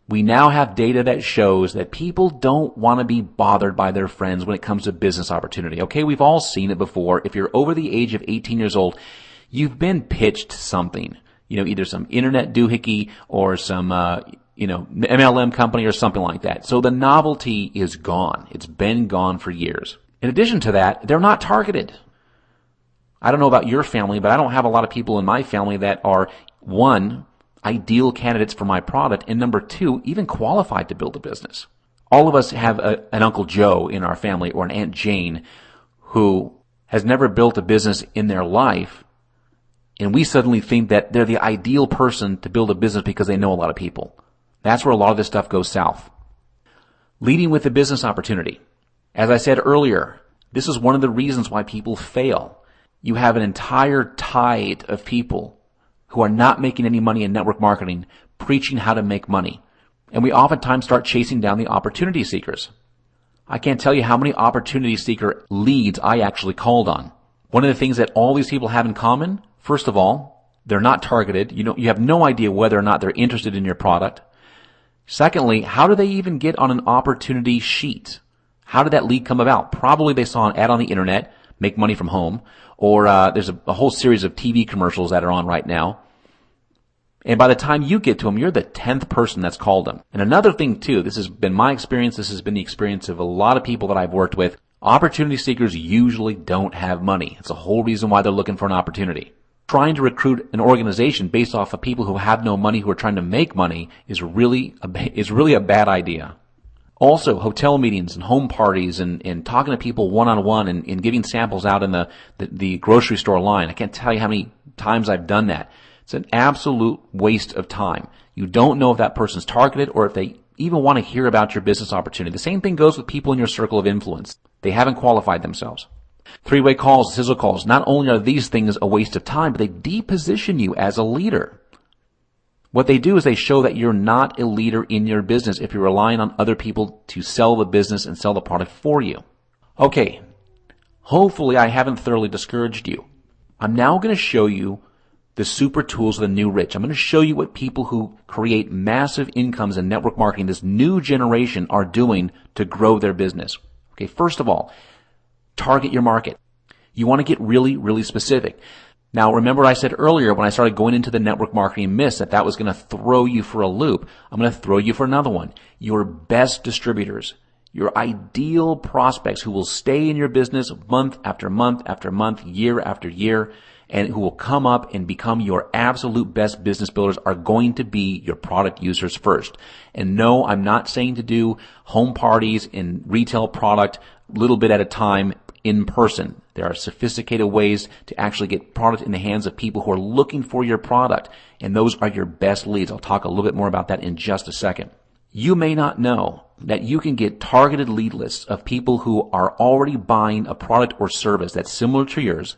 We now have data that shows that people don't want to be bothered by their friends when it comes to business opportunity. Okay, we've all seen it before. If you're over the age of 18 years old, you've been pitched something. Either some internet doohickey or some, MLM company or something like that. So the novelty is gone. It's been gone for years. In addition to that, they're not targeted. I don't know about your family, but I don't have a lot of people in my family that are, one, ideal candidates for my product, and number two, even qualified to build a business. All of us have an Uncle Joe in our family or an Aunt Jane who has never built a business in their life, and we suddenly think that they're the ideal person to build a business because they know a lot of people. That's where a lot of this stuff goes south. Leading with a business opportunity. As I said earlier, this is one of the reasons why people fail. You have an entire tide of people who are not making any money in network marketing, preaching how to make money. And we oftentimes start chasing down the opportunity seekers. I can't tell you how many opportunity seeker leads I actually called on. One of the things that all these people have in common, first of all, they're not targeted. You have no idea whether or not they're interested in your product. Secondly, how do they even get on an opportunity sheet? How did that lead come about? Probably they saw an ad on the internet, make money from home, or there's a whole series of TV commercials that are on right now. And by the time you get to them, you're the 10th person that's called them. And another thing too, this has been my experience, this has been the experience of a lot of people that I've worked with, opportunity seekers usually don't have money. It's the whole reason why they're looking for an opportunity. Trying to recruit an organization based off of people who have no money, who are trying to make money, is really a bad idea. Also, hotel meetings and home parties and talking to people one-on-one and giving samples out in the grocery store line. I can't tell you how many times I've done that. It's an absolute waste of time. You don't know if that person's targeted or if they even want to hear about your business opportunity. The same thing goes with people in your circle of influence. They haven't qualified themselves. Three-way calls, sizzle calls. Not only are these things a waste of time, but they deposition you as a leader. What they do is they show that you're not a leader in your business if you're relying on other people to sell the business and sell the product for you. Okay, hopefully I haven't thoroughly discouraged you. I'm now going to show you the super tools of the new rich. I'm going to show you what people who create massive incomes in network marketing, this new generation, are doing to grow their business. Okay, first of all, target your market. You want to get really, really specific. Now, remember I said earlier when I started going into the network marketing myths that was going to throw you for a loop. I'm going to throw you for another one. Your best distributors, your ideal prospects who will stay in your business month after month after month, year after year, and who will come up and become your absolute best business builders are going to be your product users first. And no, I'm not saying to do home parties and retail product a little bit at a time in person. There are sophisticated ways to actually get product in the hands of people who are looking for your product, and those are your best leads. I'll talk a little bit more about that in just a second. You may not know that you can get targeted lead lists of people who are already buying a product or service that's similar to yours.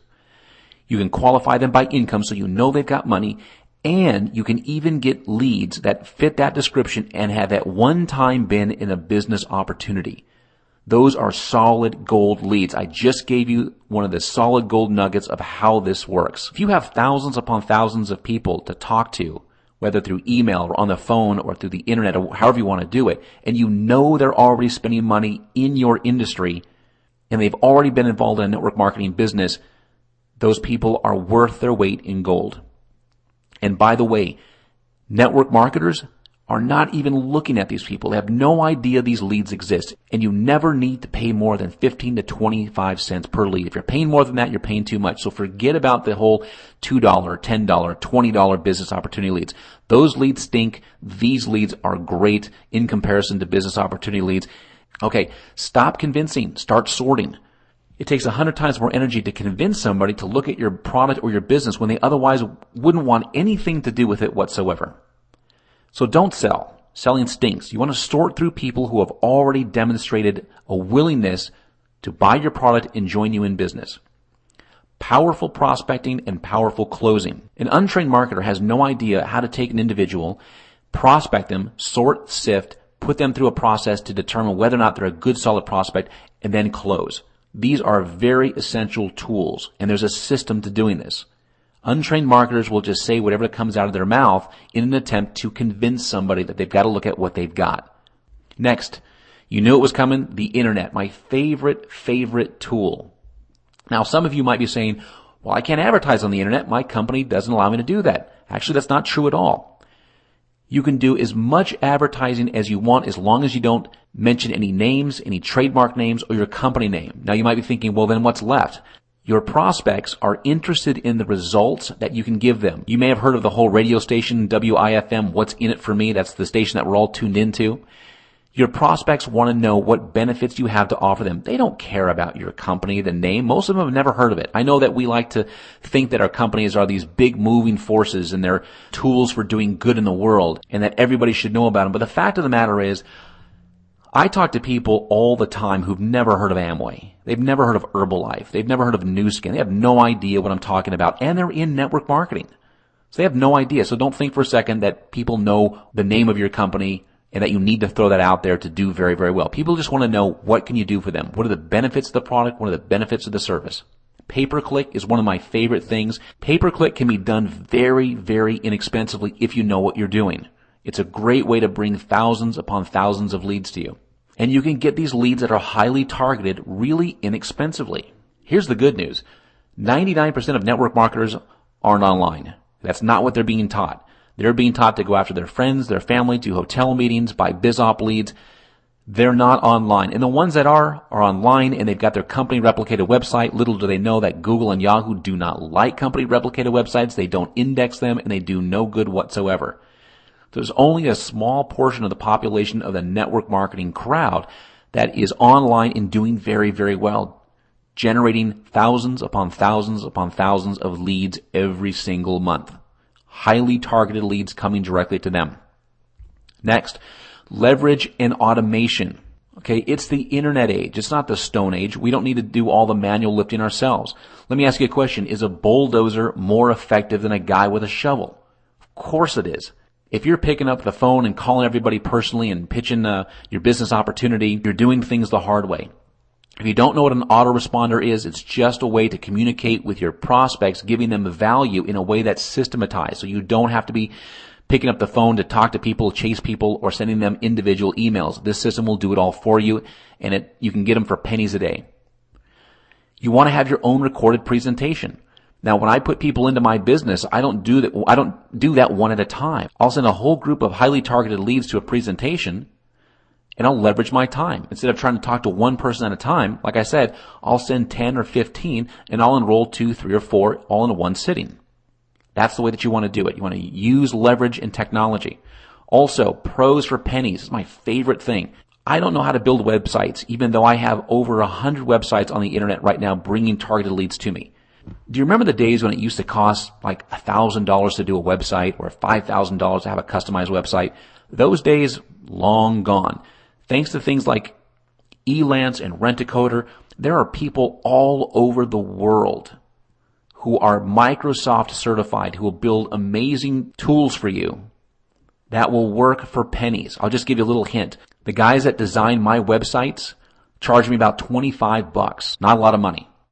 You can qualify them by income so you know they've got money, and you can even get leads that fit that description and have at one time been in a business opportunity. Those are solid gold leads. I just gave you one of the solid gold nuggets of how this works. If you have thousands upon thousands of people to talk to, whether through email or on the phone or through the internet or however you want to do it, and you know they're already spending money in your industry and they've already been involved in a network marketing business, those people are worth their weight in gold. And by the way, network marketers are not even looking at these people. They have no idea these leads exist. And you never need to pay more than 15 to 25 cents per lead. If you're paying more than that, you're paying too much. So forget about the whole $2, $10, $20 business opportunity leads. Those leads stink. These leads are great in comparison to business opportunity leads. Okay, stop convincing. Start sorting. It takes 100 times more energy to convince somebody to look at your product or your business when they otherwise wouldn't want anything to do with it whatsoever. So don't sell. Selling stinks. You want to sort through people who have already demonstrated a willingness to buy your product and join you in business. Powerful prospecting and powerful closing. An untrained marketer has no idea how to take an individual, prospect them, sort, sift, put them through a process to determine whether or not they're a good, solid prospect, and then close. These are very essential tools, and there's a system to doing this. Untrained marketers will just say whatever comes out of their mouth in an attempt to convince somebody that they've got to look at what they've got. Next, you knew it was coming, the internet, my favorite tool. Now, some of you might be saying, well, I can't advertise on the internet. My company doesn't allow me to do that. Actually, that's not true at all. You can do as much advertising as you want as long as you don't mention any names, any trademark names, or your company name. Now, you might be thinking, well, then what's left? Your prospects are interested in the results that you can give them. You may have heard of the whole radio station, WIFM, What's in it for me? That's the station that we're all tuned into. Your prospects want to know what benefits you have to offer them. They don't care about your company, the name. Most of them have never heard of it. I know that we like to think that our companies are these big moving forces and they're tools for doing good in the world and that everybody should know about them. But the fact of the matter is, I talk to people all the time who've never heard of Amway. They've never heard of Herbalife. They've never heard of NuSkin. They have no idea what I'm talking about. And they're in network marketing. So they have no idea. So don't think for a second that people know the name of your company and that you need to throw that out there to do very, very well. People just want to know what can you do for them. What are the benefits of the product? What are the benefits of the service? Pay-per-click is one of my favorite things. Pay-per-click can be done very, very inexpensively if you know what you're doing. It's a great way to bring thousands upon thousands of leads to you. And you can get these leads that are highly targeted really inexpensively. Here's the good news. 99% of network marketers aren't online. That's not what they're being taught. They're being taught to go after their friends, their family, do hotel meetings, buy BizOp leads. They're not online. And the ones that are online and they've got their company replicated website. Little do they know that Google and Yahoo do not like company replicated websites. They don't index them and they do no good whatsoever. There's only a small portion of the population of the network marketing crowd that is online and doing very, very well, generating thousands upon thousands upon thousands of leads every single month. Highly targeted leads coming directly to them. Next, leverage and automation. Okay, it's the internet age. It's not the Stone Age. We don't need to do all the manual lifting ourselves. Let me ask you a question. Is a bulldozer more effective than a guy with a shovel? Of course it is. If you're picking up the phone and calling everybody personally and pitching your business opportunity, you're doing things the hard way. If you don't know what an autoresponder is, it's just a way to communicate with your prospects, giving them value in a way that's systematized. So you don't have to be picking up the phone to talk to people, chase people, or sending them individual emails. This system will do it all for you, and you can get them for pennies a day. You want to have your own recorded presentation. Now, when I put people into my business, I don't do that one at a time. I'll send a whole group of highly targeted leads to a presentation, and I'll leverage my time. Instead of trying to talk to one person at a time, like I said, I'll send 10 or 15, and I'll enroll 2, 3, or 4 all in one sitting. That's the way that you want to do it. You want to use leverage and technology. Also, pros for pennies is my favorite thing. I don't know how to build websites, even though I have over 100 websites on the internet right now bringing targeted leads to me. Do you remember the days when it used to cost like $1,000 to do a website or $5,000 to have a customized website? Those days, long gone. Thanks to things like Elance and Rent-A-Coder, there are people all over the world who are Microsoft certified, who will build amazing tools for you that will work for pennies. I'll just give you a little hint. The guys that design my websites charge me about $25. Not a lot of money.